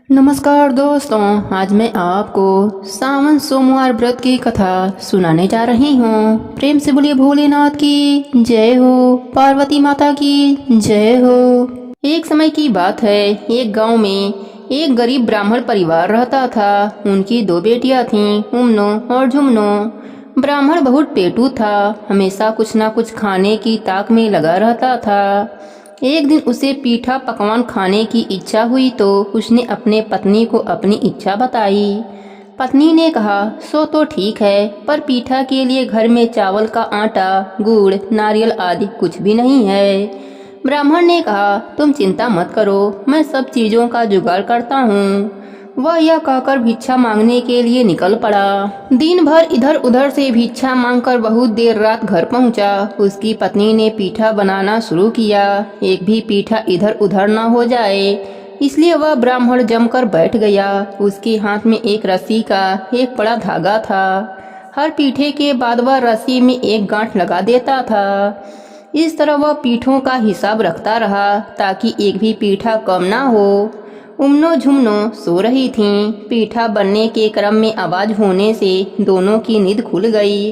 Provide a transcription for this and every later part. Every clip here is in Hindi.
नमस्कार दोस्तों, आज मैं आपको सावन सोमवार व्रत की कथा सुनाने जा रही हूँ। प्रेम से बोलिए भोलेनाथ की जय हो, पार्वती माता की जय हो। एक समय की बात है, एक गांव में एक गरीब ब्राह्मण परिवार रहता था। उनकी दो बेटियां थीं, उमनो और झुमनो। ब्राह्मण बहुत पेटू था, हमेशा कुछ ना कुछ खाने की ताक में लगा रहता था। एक दिन उसे पीठा पकवान खाने की इच्छा हुई तो उसने अपने पत्नी को अपनी इच्छा बताई। पत्नी ने कहा, सो तो ठीक है, पर पीठा के लिए घर में चावल का आटा, गुड़, नारियल आदि कुछ भी नहीं है। ब्राह्मण ने कहा, तुम चिंता मत करो, मैं सब चीज़ों का जुगाड़ करता हूँ। वह यह कहकर भिक्षा मांगने के लिए निकल पड़ा। दिन भर इधर उधर से भिक्षा मांगकर बहुत देर रात घर पहुंचा। उसकी पत्नी ने पीठा बनाना शुरू किया। एक भी पीठा इधर उधर न हो जाए, इसलिए वह ब्राह्मण जमकर बैठ गया। उसके हाथ में एक रस्सी का एक बड़ा धागा था। हर पीठे के बाद वह रस्सी में एक गांठ लगा देता था। इस तरह वह पीठों का हिसाब रखता रहा ताकि एक भी पीठा कम ना हो। उमनो झुमनो सो रही थीं। पीठा बनने के क्रम में आवाज होने से दोनों की नींद खुल गई।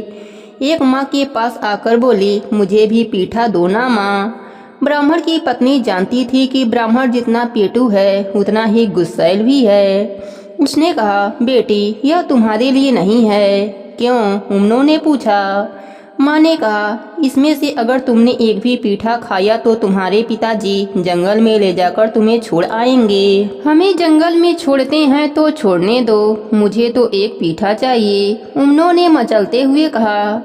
एक माँ के पास आकर बोली, मुझे भी पीठा दो ना माँ। ब्राह्मण की पत्नी जानती थी कि ब्राह्मण जितना पेटू है उतना ही गुस्सैल भी है। उसने कहा, बेटी यह तुम्हारे लिए नहीं है। क्यों? उमनो ने पूछा। माँ ने कहा, इसमें से अगर तुमने एक भी पीठा खाया तो तुम्हारे पिताजी जंगल में ले जाकर तुम्हें छोड़ आएंगे। हमें जंगल में छोड़ते हैं तो छोड़ने दो, मुझे तो एक पीठा चाहिए। उमनो ने मचलते हुए कहा।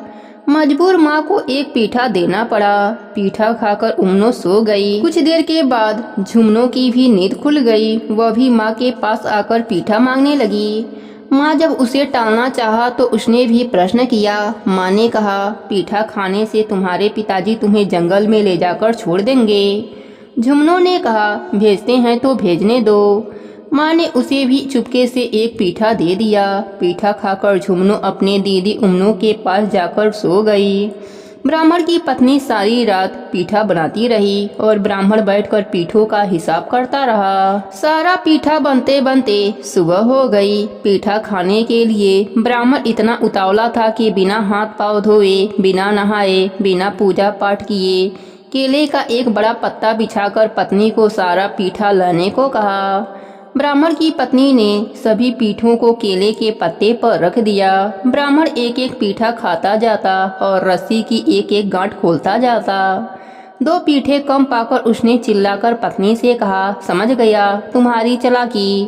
मजबूर माँ को एक पीठा देना पड़ा। पीठा खाकर उमनो सो गई। कुछ देर के बाद झुमनो की भी नींद खुल गई। वह भी माँ के पास आकर पीठा मांगने लगी। माँ जब उसे टालना चाहा तो उसने भी प्रश्न किया। माँ ने कहा, पीठा खाने से तुम्हारे पिताजी तुम्हें जंगल में ले जाकर छोड़ देंगे। झुमनो ने कहा, भेजते हैं तो भेजने दो। माँ ने उसे भी चुपके से एक पीठा दे दिया। पीठा खाकर झुमनो अपने दीदी उमनो के पास जाकर सो गई। ब्राह्मण की पत्नी सारी रात पीठा बनाती रही और ब्राह्मण बैठकर पीठों का हिसाब करता रहा। सारा पीठा बनते बनते सुबह हो गई। पीठा खाने के लिए ब्राह्मण इतना उतावला था कि बिना हाथ पांव धोए, बिना नहाए, बिना पूजा पाठ किए केले का एक बड़ा पत्ता बिछाकर पत्नी को सारा पीठा लाने को कहा। ब्राह्मण की पत्नी ने सभी पीठों को केले के पत्ते पर रख दिया। ब्राह्मण एक एक पीठा खाता जाता और रस्सी की एक एक गांठ खोलता जाता। दो पीठे कम पाकर उसने चिल्लाकर पत्नी से कहा, समझ गया तुम्हारी चालाकी।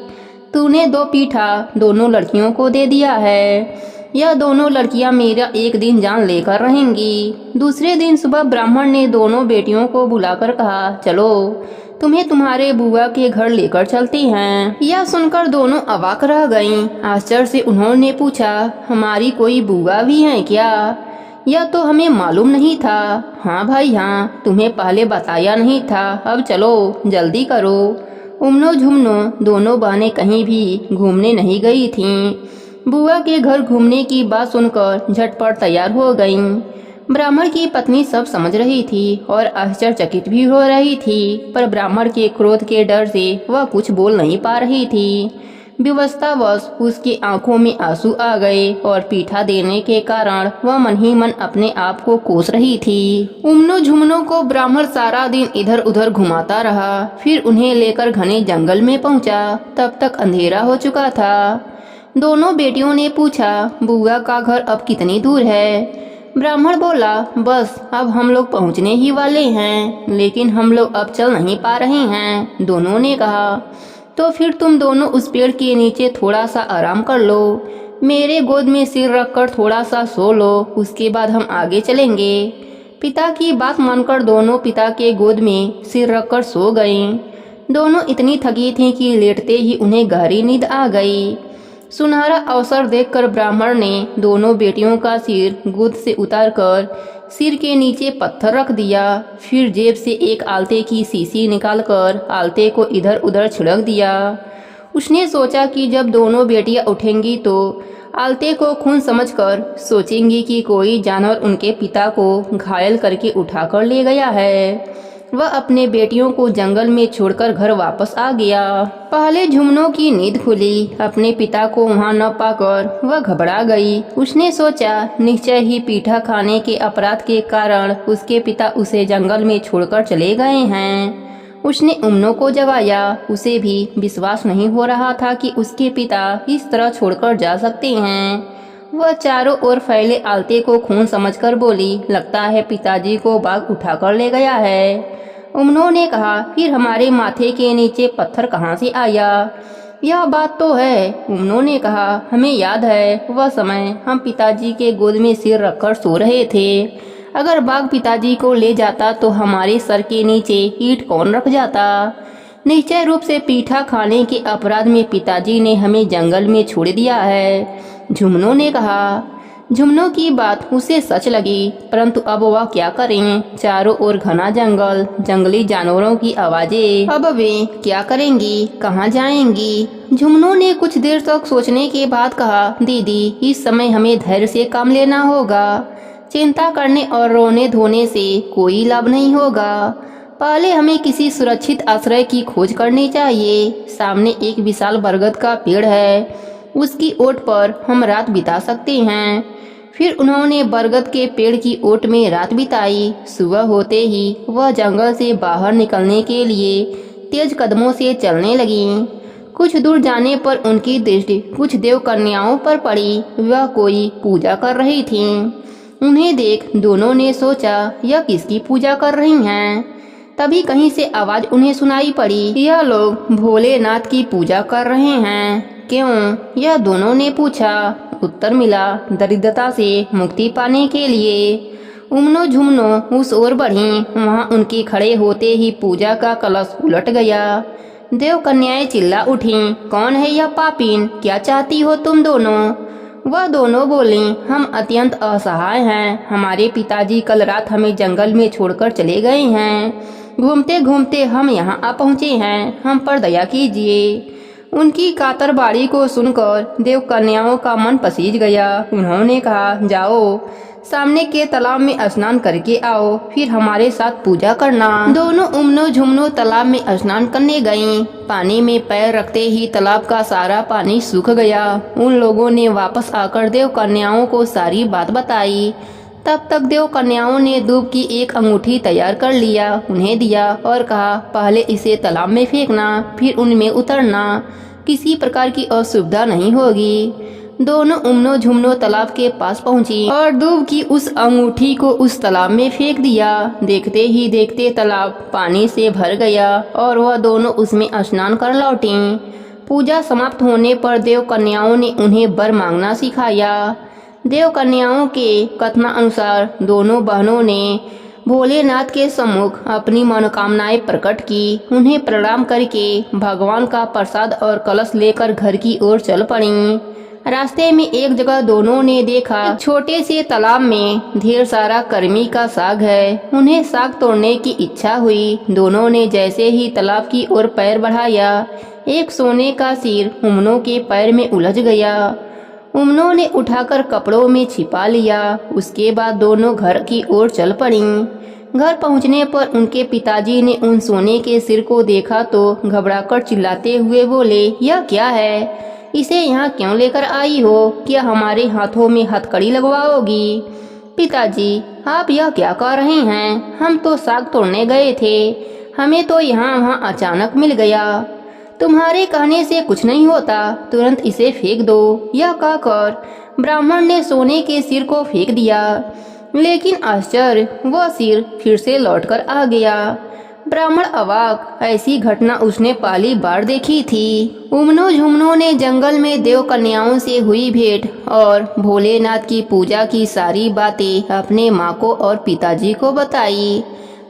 तूने दो पीठा दोनों लड़कियों को दे दिया है। यह दोनों लड़कियां मेरा एक दिन जान लेकर रहेंगी। दूसरे दिन सुबह ब्राह्मण ने दोनों बेटियों को बुलाकर कहा, चलो तुम्हें तुम्हारे बुआ के घर लेकर चलती हैं। यह सुनकर दोनों अवाक रह गईं। आश्चर्य से उन्होंने पूछा, हमारी कोई बुआ भी है क्या? यह तो हमें मालूम नहीं था। हाँ भाई हाँ, तुम्हें पहले बताया नहीं था। अब चलो जल्दी करो। उमनो झुमनो दोनों बहनें कहीं भी घूमने नहीं गई थीं। बुआ के घर घूमने की बात सुनकर झटपट तैयार हो गईं। ब्राह्मण की पत्नी सब समझ रही थी और आश्चर्यचकित भी हो रही थी, पर ब्राह्मण के क्रोध के डर से वह कुछ बोल नहीं पा रही थी। विवशतावश उसकी आंखों में आंसू आ गए और पीठा देने के कारण वह मन ही मन अपने आप को कोस रही थी। उमनो झुमनो को ब्राह्मण सारा दिन इधर उधर घुमाता रहा, फिर उन्हें लेकर घने जंगल में पहुंचा। तब तक अंधेरा हो चुका था। दोनों बेटियों ने पूछा, बुआ का घर अब कितनी दूर है? ब्राह्मण बोला, बस अब हम लोग पहुंचने ही वाले हैं, लेकिन हम लोग अब चल नहीं पा रहे हैं। दोनों ने कहा, तो फिर तुम दोनों उस पेड़ के नीचे थोड़ा सा आराम कर लो, मेरे गोद में सिर रखकर थोड़ा सा सो लो, उसके बाद हम आगे चलेंगे। पिता की बात मानकर दोनों पिता के गोद में सिर रखकर सो गईं। दोनों इतनी थकी थीं कि लेटते ही उन्हें गहरी नींद आ गई। सुनहरा अवसर देखकर ब्राह्मण ने दोनों बेटियों का सिर गोद से उतारकर सिर के नीचे पत्थर रख दिया। फिर जेब से एक आलते की शीशी निकालकर आलते को इधर उधर छिड़क दिया। उसने सोचा कि जब दोनों बेटियां उठेंगी तो आलते को खून समझकर सोचेंगी कि कोई जानवर उनके पिता को घायल करके उठाकर ले गया है। वह अपने बेटियों को जंगल में छोड़कर घर वापस आ गया। पहले झुमनों की नींद खुली। अपने पिता को वहां न पाकर वह घबरा गई। उसने सोचा निश्चय ही पीठा खाने के अपराध के कारण उसके पिता उसे जंगल में छोड़कर चले गए हैं। उसने उम्नो को जगाया। उसे भी विश्वास नहीं हो रहा था कि उसके पिता इस तरह छोड़कर जा सकते हैं। वह चारों ओर फैले आलते को खून समझकर बोली, लगता है पिताजी को बाघ उठाकर ले गया है। उम्नो ने कहा, फिर हमारे माथे के नीचे पत्थर कहाँ से आया? यह बात तो है, उम्नो ने कहा, हमें याद है वह समय हम पिताजी के गोद में सिर रखकर सो रहे थे। अगर बाघ पिताजी को ले जाता तो हमारे सर के नीचे ईंट कौन रख जाता? निश्चय रूप से पीठा खाने के अपराध में पिताजी ने हमें जंगल में छोड़ दिया है, झुमनों ने कहा। झुमनों की बात उसे सच लगी, परंतु अब वह क्या करें? चारों ओर घना जंगल, जंगली जानवरों की आवाजें। अब वे क्या करेंगी? कहाँ जाएंगी? झुमनों ने कुछ देर तक सोचने के बाद कहा, दीदी, इस समय हमें धैर्य से काम लेना होगा। चिंता करने और रोने धोने से कोई लाभ नहीं होगा। पहले हमें किसी सुरक्षित आश्रय की खोज करनी चाहिए। सामने एक विशाल बरगद का पेड़ है, उसकी ओट पर हम रात बिता सकते हैं। फिर उन्होंने बरगद के पेड़ की ओट में रात बिताई। सुबह होते ही वह जंगल से बाहर निकलने के लिए तेज कदमों से चलने लगीं। कुछ दूर जाने पर उनकी दृष्टि कुछ देव कन्याओं पर पड़ी। वह कोई पूजा कर रही थीं। उन्हें देख दोनों ने सोचा, यह किसकी पूजा कर रही हैं? तभी कहीं से आवाज उन्हें सुनाई पड़ी, यह लोग भोलेनाथ की पूजा कर रहे हैं। क्यों? यह दोनों ने पूछा। उत्तर मिला, दरिद्रता से मुक्ति पाने के लिए। उम्नो झुमनो उस ओर बढ़ी। वहां उनके खड़े होते ही पूजा का कलश उलट गया। देव कन्याएं चिल्ला उठी, कौन है यह पापीन? क्या चाहती हो तुम दोनों? वह दोनों बोली, हम अत्यंत असहाय हैं। हमारे पिताजी कल रात हमें जंगल में छोड़कर चले गए हैं। घूमते घूमते हम यहाँ आ पहुँचे हैं। हम पर दया कीजिए। उनकी कातर बाड़ी को सुनकर देव कन्याओं का मन पसीज गया। उन्होंने कहा, जाओ सामने के तालाब में स्नान करके आओ, फिर हमारे साथ पूजा करना। दोनों उम्नो झुमनो तालाब में स्नान करने गईं। पानी में पैर रखते ही तालाब का सारा पानी सूख गया। उन लोगों ने वापस आकर देव कन्याओं को सारी बात बताई। तब तक देव कन्याओं ने दूब की एक अंगूठी तैयार कर लिया, उन्हें दिया और कहा, पहले इसे तालाब में फेंकना, फिर उनमें उतरना। किसी प्रकार की असुविधा नहीं होगी। दोनों उम्नो झुमनो तालाब के पास पहुंची और दूब की उस अंगूठी को उस तालाब में फेंक दिया। देखते ही देखते तालाब पानी से भर गया और वह दोनों उसमें स्नान कर लौटी। पूजा समाप्त होने पर देव कन्याओं ने उन्हें वर मांगना सिखाया। देव कन्याओं के कथनानुसार दोनों बहनों ने भोलेनाथ के सम्मुख अपनी मनोकामनाएं प्रकट की। उन्हें प्रणाम करके भगवान का प्रसाद और कलश लेकर घर की ओर चल पड़ी। रास्ते में एक जगह दोनों ने देखा, छोटे से तालाब में ढेर सारा कर्मी का साग है। उन्हें साग तोड़ने की इच्छा हुई। दोनों ने जैसे ही तालाब की ओर पैर बढ़ाया, एक सोने का सिर उम्नो के पैर में उलझ गया। उम्नो ने उठाकर कपड़ों में छिपा लिया। उसके बाद दोनों घर की ओर चल पड़ी। घर पहुंचने पर उनके पिताजी ने उन सोने के सिर को देखा तो घबराकर चिल्लाते हुए बोले, यह क्या है? इसे यहाँ क्यों लेकर आई हो? क्या हमारे हाथों में हथकड़ी लगवाओगी? पिताजी, आप यह क्या कर रहे हैं? हम तो साग तोड़ने गए थे। हमें तो यहाँ वहाँ अचानक मिल गया। तुम्हारे कहने से कुछ नहीं होता, तुरंत इसे फेंक दो। यह कहकर ब्राह्मण ने सोने के सिर को फेंक दिया। लेकिन आश्चर्य, वह सिर फिर से लौटकर आ गया। ब्राह्मण अवाक, ऐसी घटना उसने पहली बार देखी थी। उम्नो झुमनो ने जंगल में देव कन्याओं से हुई भेंट और भोलेनाथ की पूजा की सारी बातें अपने माँ को और पिताजी को बताई।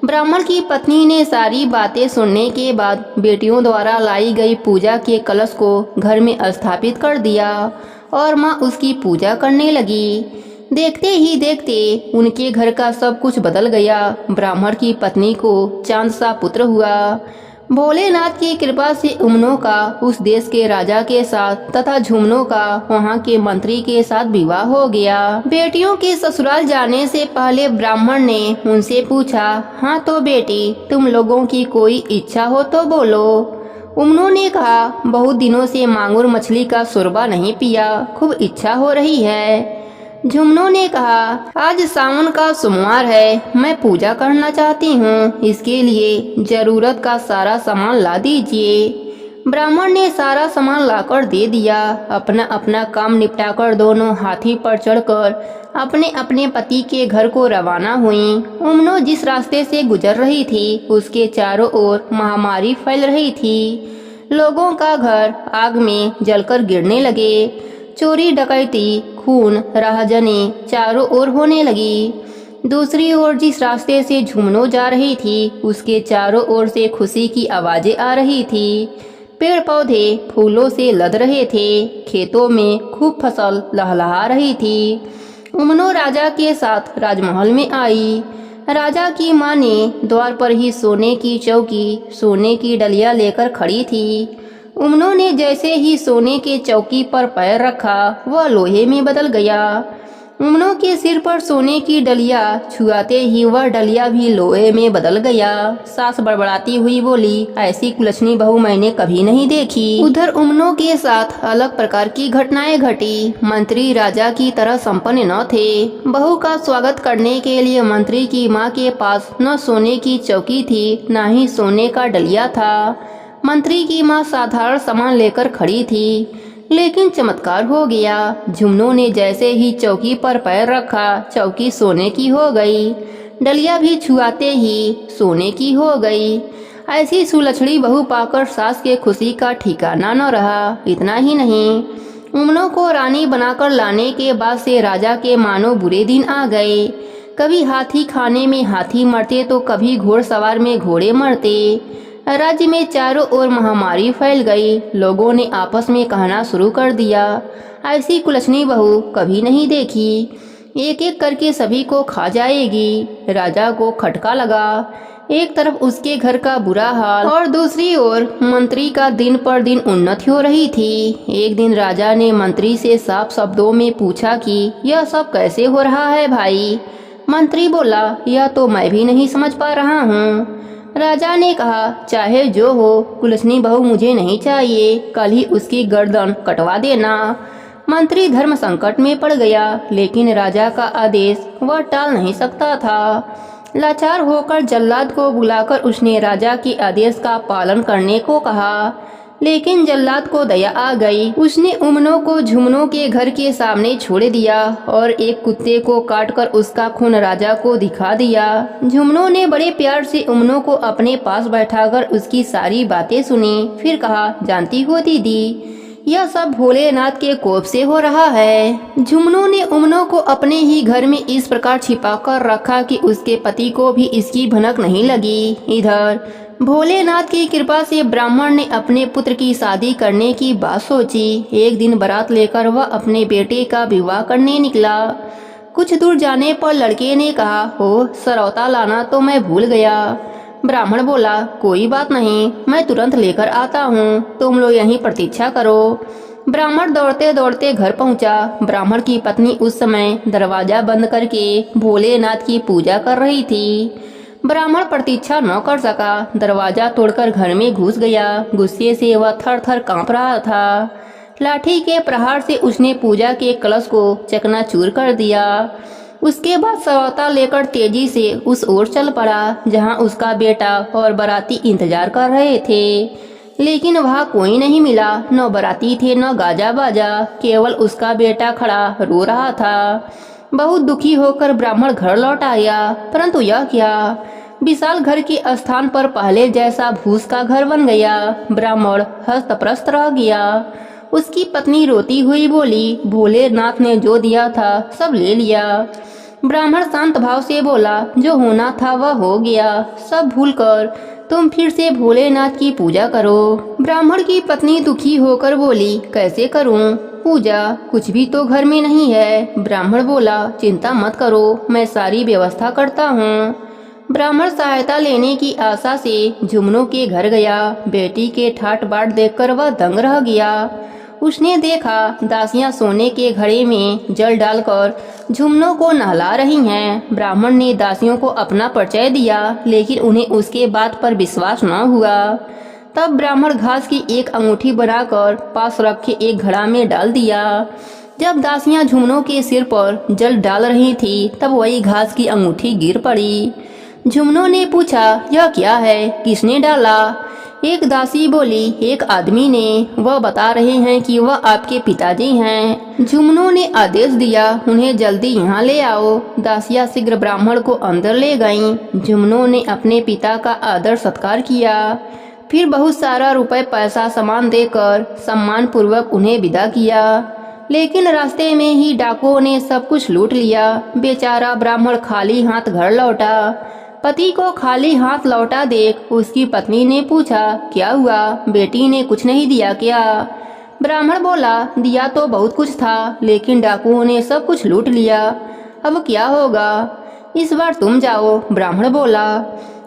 ब्राह्मण की पत्नी ने सारी बातें सुनने के बाद बेटियों द्वारा लाई गई पूजा के कलश को घर में स्थापित कर दिया और माँ उसकी पूजा करने लगी। देखते ही देखते उनके घर का सब कुछ बदल गया। ब्राह्मण की पत्नी को चांद सा पुत्र हुआ। भोलेनाथ की कृपा से उमनो का उस देश के राजा के साथ तथा झुमनो का वहाँ के मंत्री के साथ विवाह हो गया। बेटियों के ससुराल जाने से पहले ब्राह्मण ने उनसे पूछा, हाँ तो बेटी, तुम लोगों की कोई इच्छा हो तो बोलो। उमनो ने कहा, बहुत दिनों से मांगुर मछली का शोरबा नहीं पिया, खूब इच्छा हो रही है। झुमनो ने कहा, आज सावन का सोमवार है, मैं पूजा करना चाहती हूँ, इसके लिए जरूरत का सारा सामान ला दीजिए। ब्राह्मण ने सारा सामान लाकर दे दिया। अपना अपना काम निपटाकर दोनों हाथी पर चढ़कर अपने अपने पति के घर को रवाना हुई। उमनो जिस रास्ते से गुजर रही थी उसके चारों ओर महामारी फैल रही थी। लोगों का घर आग में जलकर गिरने लगे। चोरी डकैती, खून, राहजनी चारों ओर होने लगी। दूसरी ओर जिस रास्ते से झुमनो जा रही थी उसके चारों ओर से खुशी की आवाजें आ रही थी। पेड़ पौधे फूलों से लद रहे थे। खेतों में खूब फसल लहलहा रही थी। उमनो राजा के साथ राजमहल में आई। राजा की माँ ने द्वार पर ही सोने की चौकी, सोने की डलिया लेकर खड़ी थी। उमनो ने जैसे ही सोने के चौकी पर पैर रखा वह लोहे में बदल गया। उमनो के सिर पर सोने की डलिया छुआते ही वह डलिया भी लोहे में बदल गया। सास बड़बड़ाती हुई बोली, ऐसी कुलछनी बहू मैंने कभी नहीं देखी। उधर उमनो के साथ अलग प्रकार की घटनाएं घटी। मंत्री राजा की तरह संपन्न न थे। बहू का स्वागत करने के लिए मंत्री की माँ के पास न सोने की चौकी थी न ही सोने का डलिया था। मंत्री की माँ साधारण सामान लेकर खड़ी थी, लेकिन चमत्कार हो गया। झुमनो ने जैसे ही चौकी पर पैर रखा चौकी सोने की हो गई। डलिया भी छुआते ही सोने की हो गई। ऐसी सुलछड़ी बहू पाकर सास के खुशी का ठिकाना न रहा। इतना ही नहीं, उमनो को रानी बनाकर लाने के बाद से राजा के मानो बुरे दिन आ गए। कभी हाथी खाने में हाथी मरते तो कभी घोड़सवार में घोड़े मरते। राज्य में चारों ओर महामारी फैल गई। लोगों ने आपस में कहना शुरू कर दिया, ऐसी कुलछनी बहू कभी नहीं देखी, एक एक करके सभी को खा जाएगी। राजा को खटका लगा। एक तरफ उसके घर का बुरा हाल और दूसरी ओर मंत्री का दिन पर दिन उन्नति हो रही थी। एक दिन राजा ने मंत्री से साफ शब्दों में पूछा कि यह सब कैसे हो रहा है भाई। मंत्री बोला, यह तो मैं भी नहीं समझ पा रहा हूँ। राजा ने कहा, चाहे जो हो, कुलछनी बहू मुझे नहीं चाहिए, कल ही उसकी गर्दन कटवा देना। मंत्री धर्म संकट में पड़ गया, लेकिन राजा का आदेश वह टाल नहीं सकता था। लाचार होकर जल्लाद को बुलाकर उसने राजा के आदेश का पालन करने को कहा, लेकिन जल्लाद को दया आ गई। उसने उमनो को झुमनो के घर के सामने छोड़ दिया और एक कुत्ते को काटकर उसका खून राजा को दिखा दिया। झुमनो ने बड़े प्यार से उमनो को अपने पास बैठाकर उसकी सारी बातें सुनी। फिर कहा, जानती हो दीदी, यह सब भोलेनाथ के कोप से हो रहा है। झुमनो ने उमनो को अपने ही घर में इस प्रकार छिपा कर रखा कि उसके पति को भी इसकी भनक नहीं लगी। इधर भोलेनाथ की कृपा से ब्राह्मण ने अपने पुत्र की शादी करने की बात सोची। एक दिन बारात लेकर वह अपने बेटे का विवाह करने निकला। कुछ दूर जाने पर लड़के ने कहा, हो सरौता लाना तो मैं भूल गया। ब्राह्मण बोला, कोई बात नहीं, मैं तुरंत लेकर आता हूँ, तुम लोग यहीं प्रतीक्षा करो। ब्राह्मण दौड़ते दौड़ते घर पहुँचा। ब्राह्मण की पत्नी उस समय दरवाजा बंद करके भोलेनाथ की पूजा कर रही थी। ब्राह्मण प्रतीक्षा न कर सका, दरवाजा तोड़कर घर में घुस गया। गुस्से से वह थर थर कांप रहा था। लाठी के प्रहार से उसने पूजा के कलश को चकनाचूर कर दिया। उसके बाद सरौता लेकर तेजी से उस ओर चल पड़ा जहां उसका बेटा और बाराती इंतजार कर रहे थे, लेकिन वहाँ कोई नहीं मिला। न बाराती थे न गाजा बाजा, केवल उसका बेटा खड़ा रो रहा था। बहुत दुखी होकर ब्राह्मण घर लौट आया, परंतु यह क्या, विशाल घर के स्थान पर पहले जैसा भूस का घर बन गया। ब्राह्मण हस्तप्रस्त रह गया। उसकी पत्नी रोती हुई बोली, भोलेनाथ ने जो दिया था सब ले लिया। ब्राह्मण शांत भाव से बोला, जो होना था वह हो गया, सब भूलकर तुम फिर से भोलेनाथ की पूजा करो। ब्राह्मण की पत्नी दुखी होकर बोली, कैसे करूं पूजा, कुछ भी तो घर में नहीं है। ब्राह्मण बोला, चिंता मत करो, मैं सारी व्यवस्था करता हूँ। ब्राह्मण सहायता लेने की आशा से झुमनों के घर गया। बेटी के ठाट बाट देखकर वह दंग रह गया। उसने देखा दासियां सोने के घड़े में जल डालकर झुमनों को नहला रही हैं। ब्राह्मण ने दासियों को अपना परिचय दिया, लेकिन उन्हें उसके बात पर विश्वास न हुआ। तब ब्राह्मण घास की एक अंगूठी बनाकर पास रखे एक घड़ा में डाल दिया। जब दासियां झुमनों के सिर पर जल डाल रही थी, तब वही घास की अंगूठी गिर पड़ी। झुमनों ने पूछा, यह क्या है, किसने डाला? एक दासी बोली, एक आदमी ने। वह बता रहे हैं कि वह आपके पिताजी हैं। झुमनों ने आदेश दिया, उन्हें जल्दी यहाँ ले आओ। दासियां शीघ्र ब्राह्मण को अंदर ले गईं। झुमनों ने अपने पिता का आदर सत्कार किया, फिर बहुत सारा रुपए पैसा सामान देकर सम्मान पूर्वक उन्हें विदा किया। लेकिन रास्ते में ही डाकुओं ने सब कुछ लूट लिया। बेचारा ब्राह्मण खाली हाथ घर लौटा। पति को खाली हाथ लौटा देख उसकी पत्नी ने पूछा, क्या हुआ, बेटी ने कुछ नहीं दिया क्या? ब्राह्मण बोला, दिया तो बहुत कुछ था, लेकिन डाकुओं ने सब कुछ लूट लिया। अब क्या होगा? इस बार तुम जाओ, ब्राह्मण बोला।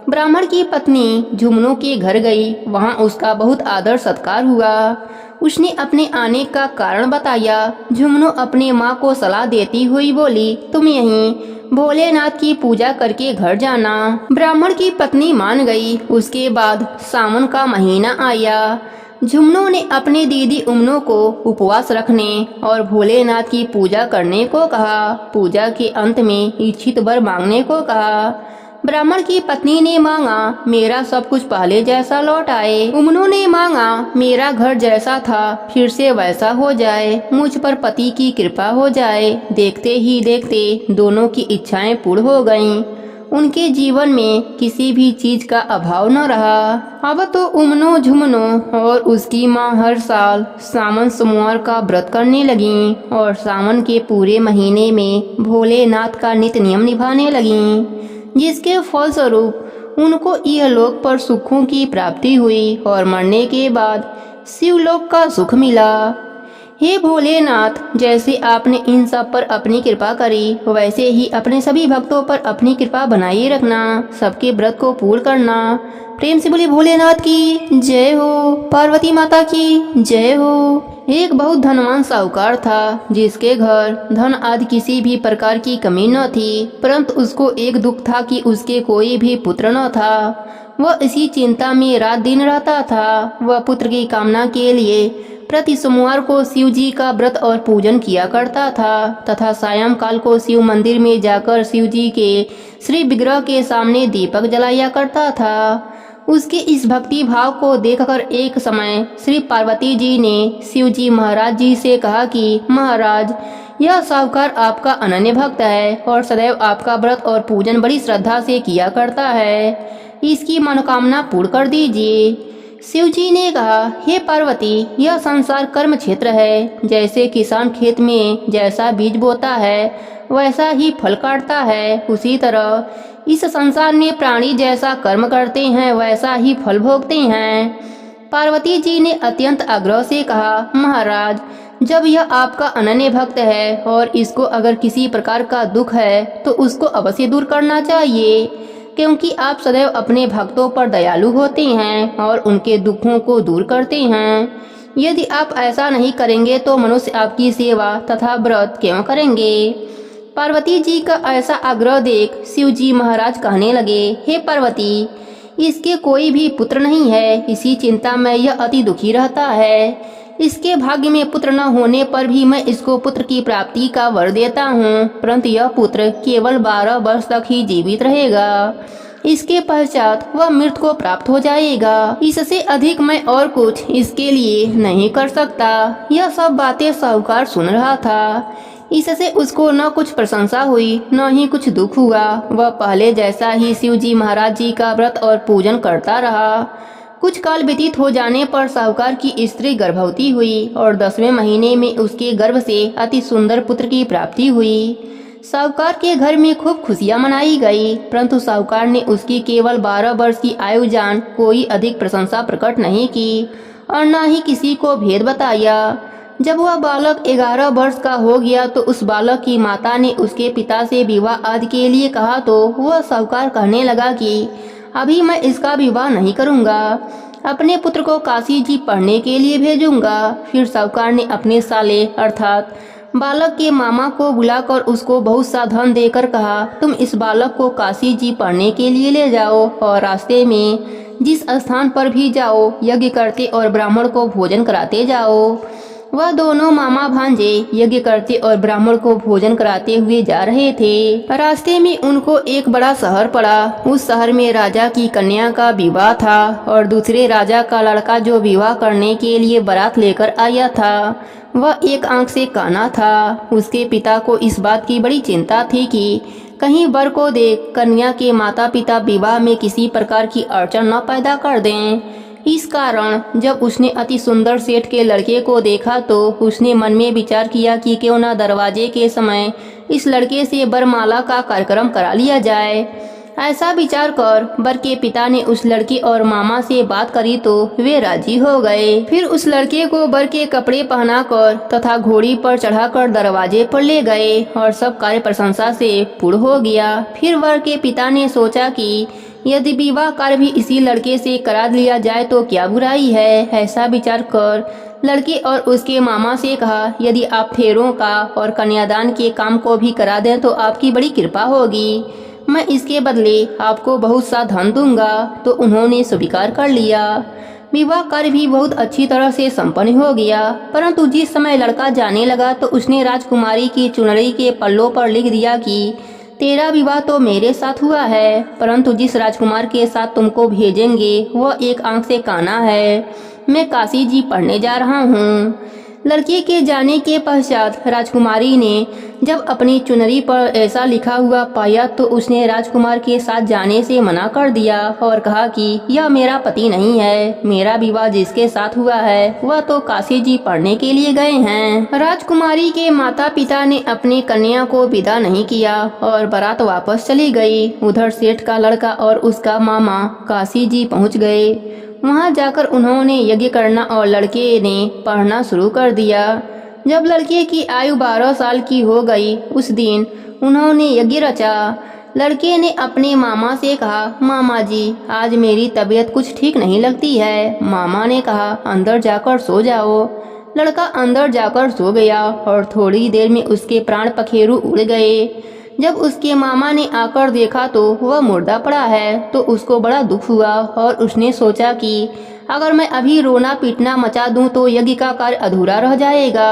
ब्राह्मण की पत्नी झुमनों के घर गई। वहां उसका बहुत आदर सत्कार हुआ। उसने अपने आने का कारण बताया। झुमनों अपने माँ को सलाह देती हुई बोली, तुम यहीं भोलेनाथ की पूजा करके घर जाना। ब्राह्मण की पत्नी मान गई। उसके बाद सावन का महीना आया। झुमनों ने अपने दीदी उमनों को उपवास रखने और भोलेनाथ की पूजा करने को कहा। पूजा के अंत में इच्छित वर मांगने को कहा। ब्राह्मण की पत्नी ने मांगा, मेरा सब कुछ पहले जैसा लौट आए। उमनों ने मांगा, मेरा घर जैसा था फिर से वैसा हो जाए, मुझ पर पति की कृपा हो जाए। देखते ही देखते दोनों की इच्छाएं पूर्ण हो गईं। उनके जीवन में किसी भी चीज का अभाव न रहा। अब तो उमनो झुमनो और उसकी माँ हर साल सावन सोमवार का व्रत करने लगीं और सावन के पूरे महीने में भोलेनाथ का नित्य नियम निभाने लगीं, जिसके फलस्वरूप उनको इहलोक पर सुखों की प्राप्ति हुई और मरने के बाद शिवलोक का सुख मिला। हे भोलेनाथ, जैसे आपने इन सब पर अपनी कृपा करी, वैसे ही अपने सभी भक्तों पर अपनी कृपा बनाए रखना। सबके व्रत को पूर्ण करना। प्रेम से बोलिए भोलेनाथ की जय हो, पार्वती माता की जय हो। एक बहुत धनवान साहूकार था, जिसके घर धन आदि किसी भी प्रकार की कमी न थी, परंतु उसको एक दुख था कि उसके कोई भी पुत्र न था। वह इसी चिंता में रात दिन रहता था। वह पुत्र की कामना के लिए प्रति सोमवार को शिव जी का व्रत और पूजन किया करता था तथा सायंकाल को शिव मंदिर में जाकर शिव जी के श्री विग्रह के सामने दीपक जलाया करता था। उसके इस भक्ति भाव को देखकर एक समय श्री पार्वती जी ने शिव जी महाराज जी से कहा कि महाराज, यह साहूकार आपका अनन्य भक्त है और सदैव आपका व्रत और पूजन बड़ी श्रद्धा से किया करता है। इसकी मनोकामना पूर्ण कर दीजिए। शिव जी ने कहा, हे पार्वती, यह संसार कर्म क्षेत्र है। जैसे किसान खेत में जैसा बीज बोता है वैसा ही फल काटता है, उसी तरह इस संसार में प्राणी जैसा कर्म करते हैं वैसा ही फल भोगते हैं। पार्वती जी ने अत्यंत आग्रह से कहा, महाराज, जब यह आपका अनन्य भक्त है और इसको अगर किसी प्रकार का दुख है तो उसको अवश्य दूर करना चाहिए, क्योंकि आप सदैव अपने भक्तों पर दयालु होते हैं और उनके दुखों को दूर करते हैं। यदि आप ऐसा नहीं करेंगे तो मनुष्य आपकी सेवा तथा व्रत क्यों करेंगे? पार्वती जी का ऐसा आग्रह देख शिव जी महाराज कहने लगे, हे पार्वती, इसके कोई भी पुत्र नहीं है, इसी चिंता में यह अति दुखी रहता है। इसके भाग्य में पुत्र न होने पर भी मैं इसको पुत्र की प्राप्ति का वर देता हूँ, परंतु यह पुत्र केवल 12 वर्ष तक ही जीवित रहेगा। इसके पश्चात वह मृत्यु को प्राप्त हो जाएगा। इससे अधिक मैं और कुछ इसके लिए नहीं कर सकता। यह सब बातें साहूकार सुन रहा था। इससे उसको न कुछ प्रशंसा हुई न ही कुछ दुख हुआ। वह पहले जैसा ही शिव जी महाराज जी का व्रत और पूजन करता रहा। कुछ काल व्यतीत हो जाने पर साहूकार की स्त्री गर्भवती हुई और 10वें महीने में उसके गर्भ से अति सुंदर पुत्र की प्राप्ति हुई। साहूकार के घर में खूब खुशियां मनाई गई, परंतु साहूकार ने उसकी केवल 12 वर्ष की आयु जान कोई अधिक प्रशंसा प्रकट नहीं की और न ही किसी को भेद बताया। जब वह बालक 11 वर्ष का हो गया तो उस बालक की माता ने उसके पिता से विवाह आदि के लिए कहा तो वह साहूकार कहने लगा कि अभी मैं इसका विवाह नहीं करूँगा, अपने पुत्र को काशी जी पढ़ने के लिए भेजूंगा। फिर साहूकार ने अपने साले अर्थात बालक के मामा को बुलाकर उसको बहुत सा धन देकर कहा, तुम इस बालक को काशी जी पढ़ने के लिए ले जाओ और रास्ते में जिस स्थान पर भी जाओ यज्ञ करते और ब्राह्मण को भोजन कराते जाओ। वह दोनों मामा भांजे यज्ञ करते और ब्राह्मण को भोजन कराते हुए जा रहे थे। रास्ते में उनको एक बड़ा शहर पड़ा। उस शहर में राजा की कन्या का विवाह था और दूसरे राजा का लड़का जो विवाह करने के लिए बारात लेकर आया था वह एक आंख से काना था। उसके पिता को इस बात की बड़ी चिंता थी कि कहीं वर को देख कन्या के माता पिता विवाह में किसी प्रकार की अड़चन न पैदा कर दें। इस कारण जब उसने अति सुंदर सेठ के लड़के को देखा तो उसने मन में विचार किया कि क्यों न दरवाजे के समय इस लड़के से वरमाला का कार्यक्रम करा लिया जाए। ऐसा विचार कर वर के पिता ने उस लड़की और मामा से बात करी तो वे राजी हो गए। फिर उस लड़के को वर के कपड़े पहनाकर तथा घोड़ी पर चढ़ाकर दरवाजे पर ले गए और सब कार्य प्रशंसा से पूर्ण हो गया। फिर वर के पिता ने सोचा कि यदि विवाह कार्य भी इसी लड़के से करा लिया जाए तो क्या बुराई है। ऐसा विचार कर लड़के और उसके मामा से कहा, यदि आप फेरों का और कन्यादान के काम को भी करा दें तो आपकी बड़ी कृपा होगी, मैं इसके बदले आपको बहुत सा धन दूंगा। तो उन्होंने स्वीकार कर लिया। विवाह कार्य भी बहुत अच्छी तरह से संपन्न हो गया। परंतु जिस समय लड़का जाने लगा तो उसने राजकुमारी की चुनरी के पल्लों पर लिख दिया कि तेरा विवाह तो मेरे साथ हुआ है, परंतु जिस राजकुमार के साथ तुमको भेजेंगे वह एक आंख से काना है। मैं काशी जी पढ़ने जा रहा हूँ। लड़के के जाने के पश्चात राजकुमारी ने जब अपनी चुनरी पर ऐसा लिखा हुआ पाया तो उसने राजकुमार के साथ जाने से मना कर दिया और कहा कि यह मेरा पति नहीं है। मेरा विवाह जिसके साथ हुआ है वह तो काशी जी पढ़ने के लिए गए हैं। राजकुमारी के माता पिता ने अपनी कन्या को विदा नहीं किया और बारात वापस चली गई। उधर सेठ का लड़का और उसका मामा काशी जी पहुँच गए। वहां जाकर उन्होंने यज्ञ करना और लड़के ने पढ़ना शुरू कर दिया। जब लड़के की आयु 12 साल की हो गई उस दिन उन्होंने यज्ञ रचा। लड़के ने अपने मामा से कहा, मामा जी आज मेरी तबीयत कुछ ठीक नहीं लगती है। मामा ने कहा, अंदर जाकर सो जाओ। लड़का अंदर जाकर सो गया और थोड़ी देर में उसके प्राण पखेरु उड़ गए। जब उसके मामा ने आकर देखा तो वह मुर्दा पड़ा है तो उसको बड़ा दुख हुआ और उसने सोचा कि अगर मैं अभी रोना पीटना मचा दूं तो यज्ञ का कार्य अधूरा रह जाएगा।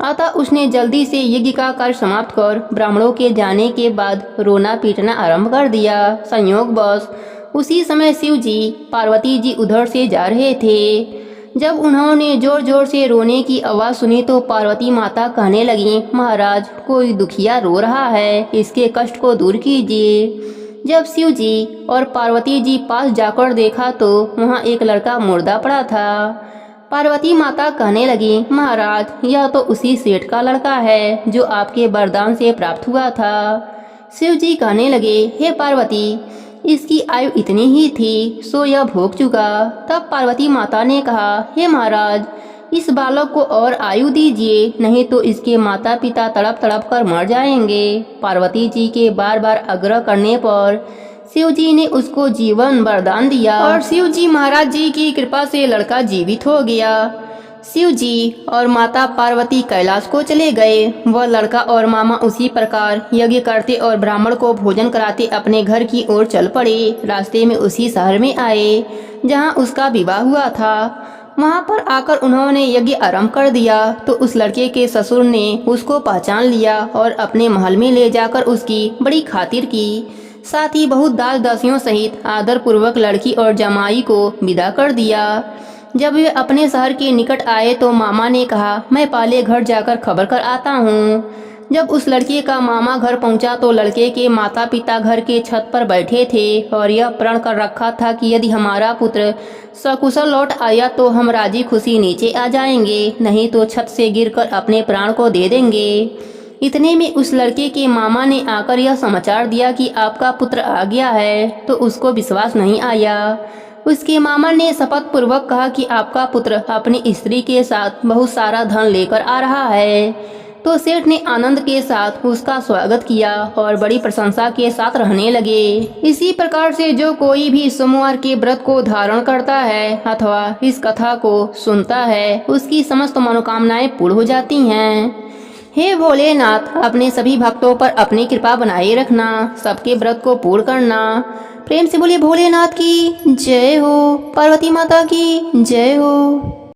अतः उसने जल्दी से यज्ञ का कार्य समाप्त कर ब्राह्मणों के जाने के बाद रोना पीटना आरंभ कर दिया। संयोगवश उसी समय शिव जी पार्वती जी उधर से जा रहे थे। जब उन्होंने जोर जोर से रोने की आवाज़ सुनी तो पार्वती माता कहने लगी, महाराज कोई दुखिया रो रहा है, इसके कष्ट को दूर कीजिए। जब शिव जी और पार्वती जी पास जाकर देखा तो वहाँ एक लड़का मुर्दा पड़ा था। पार्वती माता कहने लगी, महाराज यह तो उसी सेठ का लड़का है जो आपके वरदान से प्राप्त हुआ था। शिव जी कहने लगे, हे पार्वती इसकी आयु इतनी ही थी सो यह भोग चुका। तब पार्वती माता ने कहा, हे महाराज इस बालक को और आयु दीजिए, नहीं तो इसके माता पिता तड़प तड़प कर मर जाएंगे। पार्वती जी के बार बार आग्रह करने पर शिव जी ने उसको जीवन वरदान दिया और शिव जी महाराज जी की कृपा से लड़का जीवित हो गया। शिव जी और माता पार्वती कैलाश को चले गए। वह लड़का और मामा उसी प्रकार यज्ञ करते और ब्राह्मण को भोजन कराते अपने घर की ओर चल पड़े। रास्ते में उसी शहर में आए जहां उसका विवाह हुआ था। वहां पर आकर उन्होंने यज्ञ आरंभ कर दिया तो उस लड़के के ससुर ने उसको पहचान लिया और अपने महल में ले जाकर उसकी बड़ी खातिर की। साथ ही बहुत दास दासियों सहित आदर पूर्वक लड़की और जमाई को विदा कर दिया। जब वे अपने शहर के निकट आए तो मामा ने कहा, मैं पहले घर जाकर खबर कर आता हूँ। जब उस लड़के का मामा घर पहुंचा तो लड़के के माता पिता घर के छत पर बैठे थे और यह प्रण कर रखा था कि यदि हमारा पुत्र सकुशल लौट आया तो हम राजी खुशी नीचे आ जाएंगे, नहीं तो छत से गिरकर अपने प्राण को दे देंगे। इतने में उस लड़के के मामा ने आकर यह समाचार दिया कि आपका पुत्र आ गया है, तो उसको विश्वास नहीं आया। उसके मामा ने शपथ पूर्वक कहा कि आपका पुत्र अपनी स्त्री के साथ बहुत सारा धन लेकर आ रहा है। तो सेठ ने आनंद के साथ उसका स्वागत किया और बड़ी प्रशंसा के साथ रहने लगे। इसी प्रकार से जो कोई भी सोमवार के व्रत को धारण करता है अथवा इस कथा को सुनता है, उसकी समस्त मनोकामनाएं पूर्ण हो जाती हैं। हे भोलेनाथ, अपने सभी भक्तों पर अपनी कृपा बनाए रखना, सबके व्रत को पूर्ण करना। प्रेम से बोलिए भोलेनाथ की जय हो, पार्वती माता की जय हो।